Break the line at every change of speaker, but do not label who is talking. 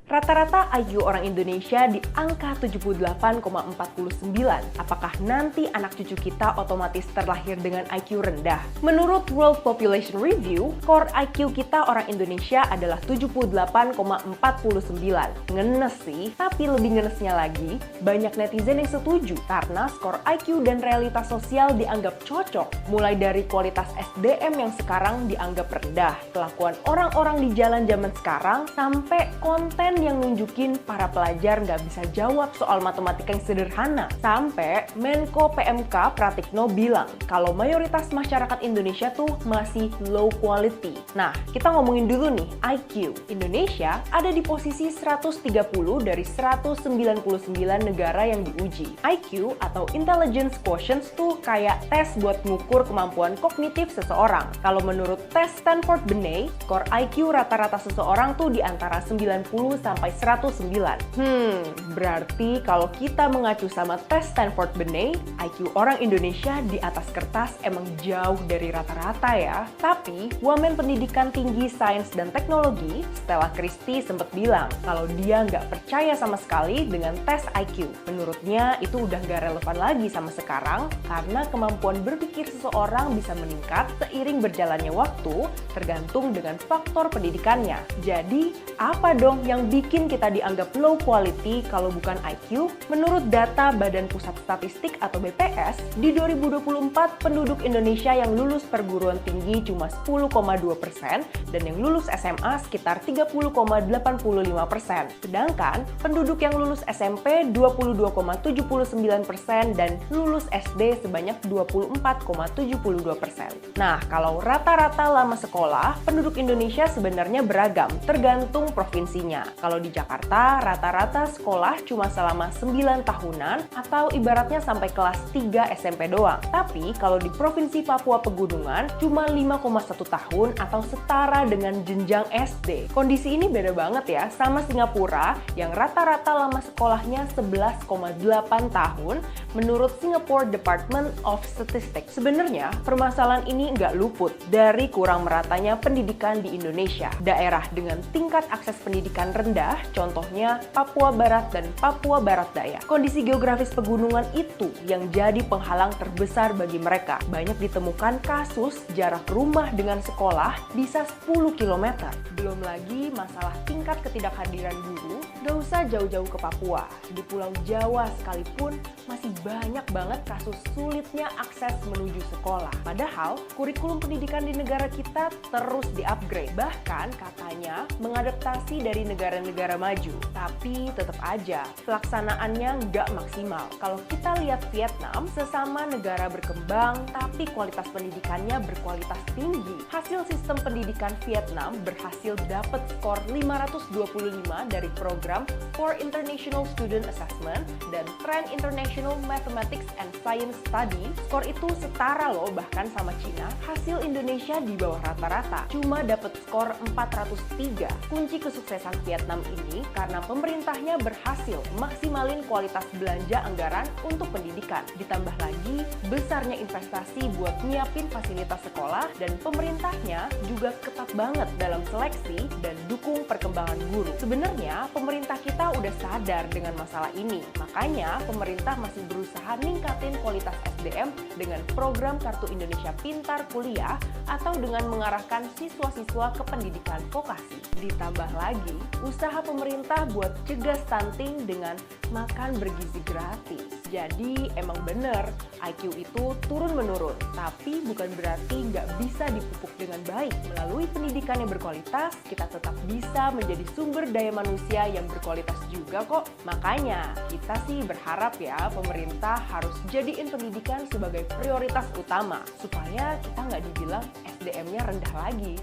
Rata-rata IQ orang Indonesia di angka 78,49. Apakah nanti anak cucu kita otomatis terlahir dengan IQ rendah? Menurut World Population Review, core IQ kita orang Indonesia adalah 78,49. Ngenes sih, tapi lebih ngenesnya lagi, banyak netizen yang setuju karena skor IQ dan realitas sosial dianggap cocok. Mulai dari kualitas SDM yang sekarang dianggap rendah, kelakuan orang-orang di jalan zaman sekarang, sampai konten yang nunjukin para pelajar nggak bisa jawab soal matematika yang sederhana. Sampai Menko PMK Pratikno bilang kalau mayoritas masyarakat Indonesia tuh masih low quality. Nah, kita ngomongin dulu nih IQ. Indonesia ada di posisi 130 dari 199 negara yang diuji. IQ atau Intelligence Quotient tuh kayak tes buat ngukur kemampuan kognitif seseorang. Kalau menurut tes Stanford Binet, skor IQ rata-rata seseorang tuh di antara 90 sampai 109. Berarti kalau kita mengacu sama tes Stanford Binet, IQ orang Indonesia di atas kertas emang jauh dari rata-rata ya. Tapi, Wamen Pendidikan Tinggi Sains dan Teknologi, Stella Christie sempat bilang kalau dia nggak percaya sama sekali dengan tes IQ. Menurutnya itu udah nggak relevan lagi sama sekarang karena kemampuan berpikir seseorang bisa meningkat seiring berjalannya waktu tergantung dengan faktor pendidikannya. Jadi, apa dong yang bikin kita dianggap low quality kalau bukan IQ? Menurut data Badan Pusat Statistik atau BPS, di 2024 penduduk Indonesia yang lulus perguruan tinggi cuma 10,2% dan yang lulus SMA sekitar 30,85%. Sedangkan penduduk yang lulus SMP 22,79% dan lulus SD sebanyak 24,72%. Nah, kalau rata-rata lama sekolah, penduduk Indonesia sebenarnya beragam, tergantung provinsinya. Kalau di Jakarta, rata-rata sekolah cuma selama 9 tahunan atau ibaratnya sampai kelas 3 SMP doang. Tapi kalau di Provinsi Papua Pegunungan, cuma 5,1 tahun atau setara dengan jenjang SD. Kondisi ini beda banget ya sama Singapura yang rata-rata lama sekolahnya 11,8 tahun menurut Singapore Department of Statistics. Sebenarnya, permasalahan ini nggak luput dari kurang meratanya pendidikan di Indonesia. Daerah dengan tingkat akses pendidikan rendah, contohnya Papua Barat dan Papua Barat Daya. Kondisi geografis pegunungan itu yang jadi penghalang terbesar bagi mereka. Banyak ditemukan kasus jarak rumah dengan sekolah bisa 10 km. Belum lagi masalah tingkat ketidakhadiran guru, gak usah jauh-jauh ke Papua. Di Pulau Jawa sekalipun masih banyak banget kasus sulitnya akses menuju sekolah. Padahal, kurikulum pendidikan di negara kita terus di-upgrade. Bahkan katanya mengadaptasi dari negara-negara maju. Tapi tetap aja, pelaksanaannya nggak maksimal. Kalau kita lihat Vietnam, sesama negara berkembang, tapi kualitas pendidikannya berkualitas tinggi. Hasil sistem pendidikan Vietnam berhasil dapat skor 525 dari program for International Student Assessment dan Trend International Mathematics and Science Study. Skor itu setara loh bahkan sama Cina. Hasil Indonesia di bawah rata-rata, cuma dapat skor 403. Kunci kesuksesan Vietnam ini karena pemerintahnya berhasil maksimalin kualitas belanja anggaran untuk pendidikan. Ditambah lagi besarnya investasi buat nyiapin fasilitas sekolah dan pemerintahnya juga ketat banget dalam seleksi dan dukung perkembangan guru. Sebenarnya pemerintah kita udah sadar dengan masalah ini. Makanya pemerintah masih berusaha ningkatin kualitas SDM dengan program Kartu Indonesia Pintar Kuliah atau dengan mengarahkan siswa-siswa ke pendidikan vokasi. Ditambah lagi, usaha pemerintah buat cegah stunting dengan makan bergizi gratis. Jadi emang bener, IQ itu turun-menurun, tapi bukan berarti nggak bisa dipupuk dengan baik. Melalui pendidikan yang berkualitas, kita tetap bisa menjadi sumber daya manusia yang berkualitas juga kok. Makanya, kita sih berharap ya pemerintah harus jadiin pendidikan sebagai prioritas utama, supaya kita nggak dibilang SDM-nya rendah lagi.